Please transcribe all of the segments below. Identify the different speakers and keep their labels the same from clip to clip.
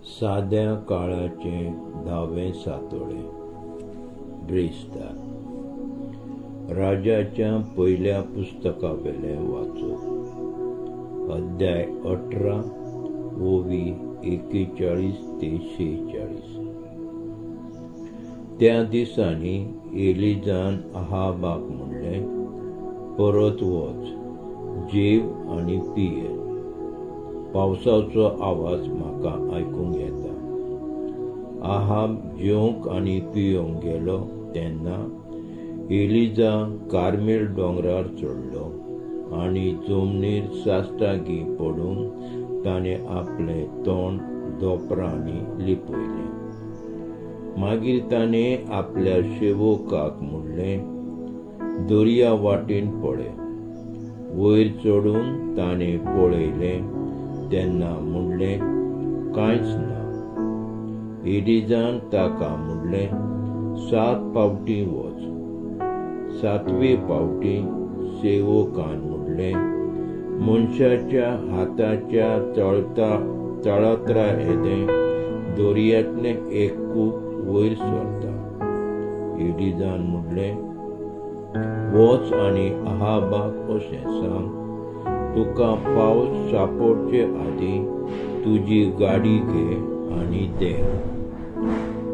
Speaker 1: साद्या काळाचे 10वें सातोळे ब्रेस्तार राजाच्या पयल्या पुस्तकावेले वाचप अध्याय 18 ओवी 41 ते 46। त्या दिसांनी एलिजान अहाबाक म्हणले, परत वच, जेव आनी पिये। पावसाचो आवाज म्हाका आयकूंक येता। आहाब जेवंक आनी पियोंक गेलो तेन्ना एलिजा कार्मेल दोंगरार चडलो आनी जमनीर साश्टागी पडून ताणें आपलें तोंड दोपरांनी लिपयलें। मागीर ताणें आपल्या सेवकाक म्हणलें, दर्या वाटेन पळय। वयर चडून ताणें पळयलें तेन्ना म्हणलें, कांयच ना। एलिजान ताका म्हणलें, 7 पावटी वच। 7वे फावटी सेवकान म्हणलें, मनशाच्या हाताच्या तळांतरा येदें दर्यांतलें एक कूप वयर सरता। एलिजान म्हणलें, वच आनी अहाबाक अशें सांग, तुका पावस सापडचे आदीं तुजी गाडी घे आनी देंव।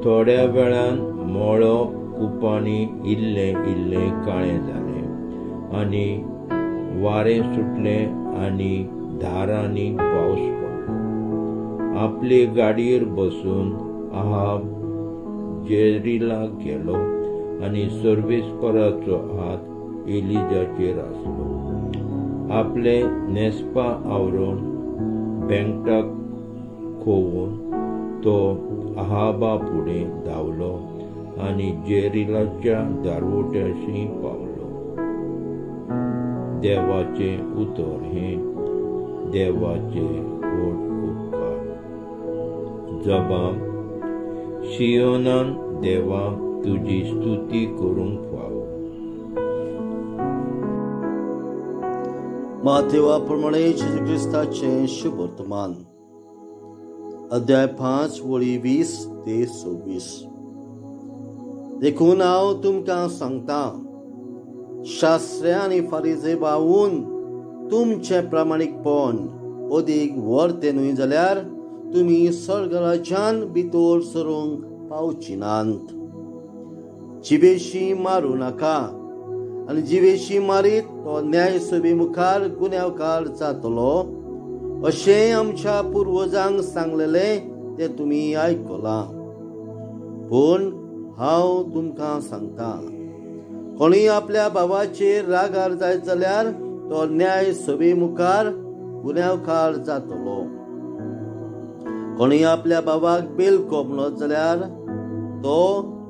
Speaker 1: थोड्या वेळान मळो कुपांनी इल्लें इल्लें काळें जालें आनी वारें सुटलें आनी धारांनी पावस पडलो। आपले गाडयेर बसून अहाब जेझिरेलाक गेलो आनी सर्वेस्पराचो हात एलिजाचेर आसलो। आपले नेस्पा आवरून बेंगटाक खोवून तो अहाबा फुडें धांवलो आनी जेझिरेलाच्या दारवट्याशी पावलो। देवाचें उतर हें देवाचे व्हड उपकार। जबाब, शियोनान देवा तुजी स्तुती करूंक फावो।
Speaker 2: माथेवा प्रमाणे जेजू ख्रिस्ताचें शुभ वर्तमान अध्याय 5 वळी 20 ते 26। देखून हांव तुमकां सांगता, शास्त्री आनी फारिझे भावून तुमचें प्रामाणीकपण अदीक व्हरतें न्हय जाल्यार तुमी स्वर्ग राज्यान भितर सरूंक पावची नात। जिवेशी मारूं नाका, आनी जिवेशी मारीत तो न्यायसभे मुखार गुन्यांवकार जातलो, अशें आमच्या पुर्वजांक सांगलेलें तें तुमी आयकलां। पूण हांव तुमकां सांगता, कोणी आपल्या भावाचेर रागार जायत जाल्यार तो न्यायसभे मुखार गुन्यांवकार जातलो। कोणी आपल्या भावाक बेलको म्हणत जाल्यार तो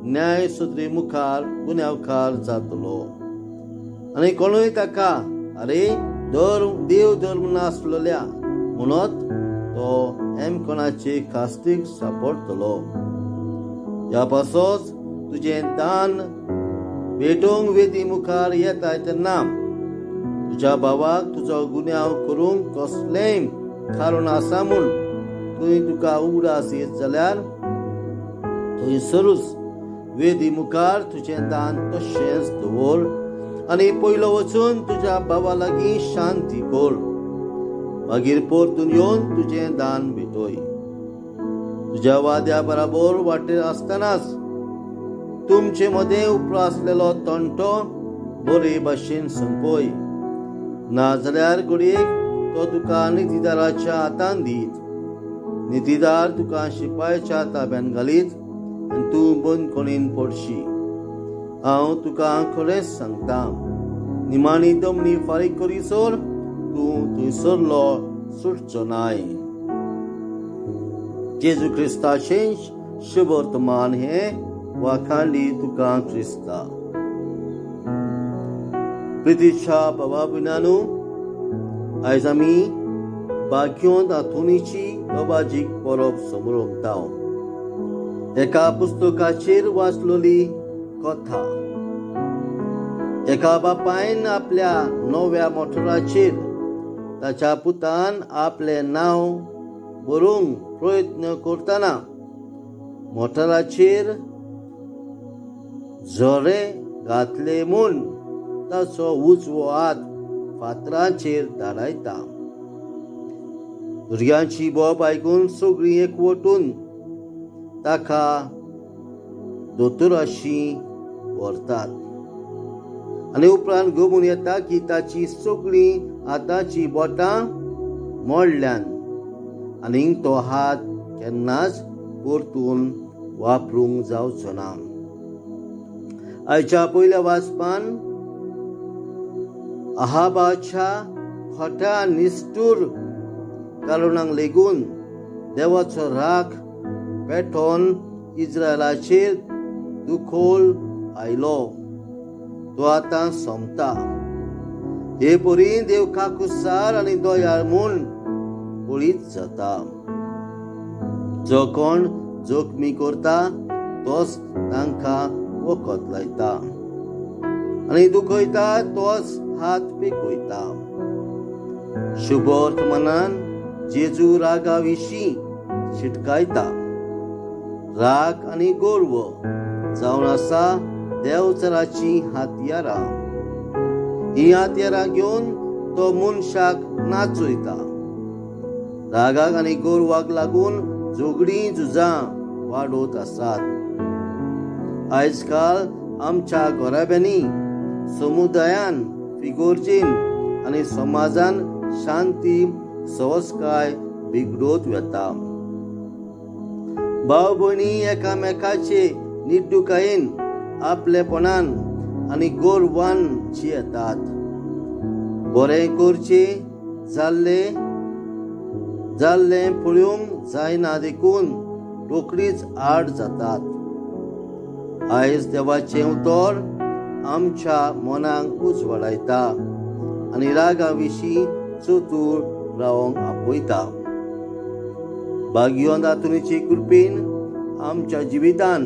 Speaker 2: न्यायसुत्रे मुखार गुन्यांवकार जातलो। आनी कोणूय ताका अरे देव धर्म नासलेल्या म्हणत तो एमकोणाचे खास्तीक सापडतलो। ह्या पासोच तुजें दान भेटोवंक वेदी मुखार येता तेन्ना तुज्या भावाक तुजो गुन्यांव करूंक कसलेंय कारण आसा म्हूण तुका उगडास येत जाल्यार थंयसरूच वेदी मुखार तुजें दान तशेंच दवर आनी पयलो वचून तुज्या भावा लागीं शांती कर। मागीर परतून येवन तुजें दान भेटय। तुज्या वाद्या बराबर वाटेर आसतनाच तुमचे मदें उप्रासलेलो तंटो बरे भाशेन संपय, नाजाल्यार घडयेक तो तुका नितीदाराच्या हातान दीत। नितीदार तुका शिपायाच्या ताब्यान घालीत आनी तूं बंदखणीन पडशी। हांव तुका खरेंच सांगता, निमाणी दमनी फारीक करीसर तूं थंयसरलो सुटचो नाय। जेजू ख्रिस्ताचें शुभ वर्तमान हें वाखाणली तुका क्रिस्ता। प्रितीच्या भावा भयणांनो, आयज आमी भाग्योंत आथुनीची अबाजीक परब समोरताव। एका पुस्तकाचेर वाचलोली कथा। एका बापायन आपल्या नव्या मोटराचेर ताच्या पुतान आपलें नांव बरोवंक प्रयत्न करतना मोटाराचेर झरे घातले म्हूण ताचो उजवो हात फातराचेर धाडायता. भुरग्यांची बोब आयकून सगळीं एकवटून ताका दोतोराशी व्हरतात आनी उपरांत गमून येता की ताची सगळीं हाताची बोटां मोडल्यान आनी तो हात केन्नाच परतून वापरूंक जावचो ना. आयच्या वाचपान अहाबाच्या खोट्या निष्ठूर कारणांक लेगून देवाचो राग पेटोवन इस्रायलाचेर दुखोल आयलो. तो आतां सोंपता. हे परी देव काकुसार आनी दयाळ म्हूण पळीत जाता. जो कोण जोखमी करता तोच तांकां वखद लायता आनी दुखयता तोच हात पेकयता. शुभ वर्तमानान जेजू रागा विशीं शिटकायता. राग आनी गोरव जावन आसा देवचाराची हातयारां. ही हातयारां घेवन तो मनशाक नाचयता. रागाक आनी गोरवाक लागून झगडीं झुजां वाडत आसात. आयज काल आमच्या घराब्यांनी समुदायान फिगोर्जीन आनी समाजान शांती संस्कार बिगडत वता. भाव भयणी एकामेकाचे निड्डुकायेन आपलेपणान आनी गोरवान जियेतात. बरें करचे जाल्लें पळोवंक जायना देखून रोखडीच आड जातात. आयज देवाचें उतर आमच्या मनाक उजवाडायता आनी रागा विशीं चतूर रावंक आपयता. भाग्यवान दातुनीचे कृपेन आमच्या जिवितान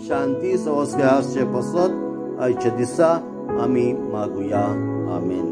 Speaker 2: शांती संस्कार आसचे पसत आयच्या दिसा आमी मागुया. आमेन.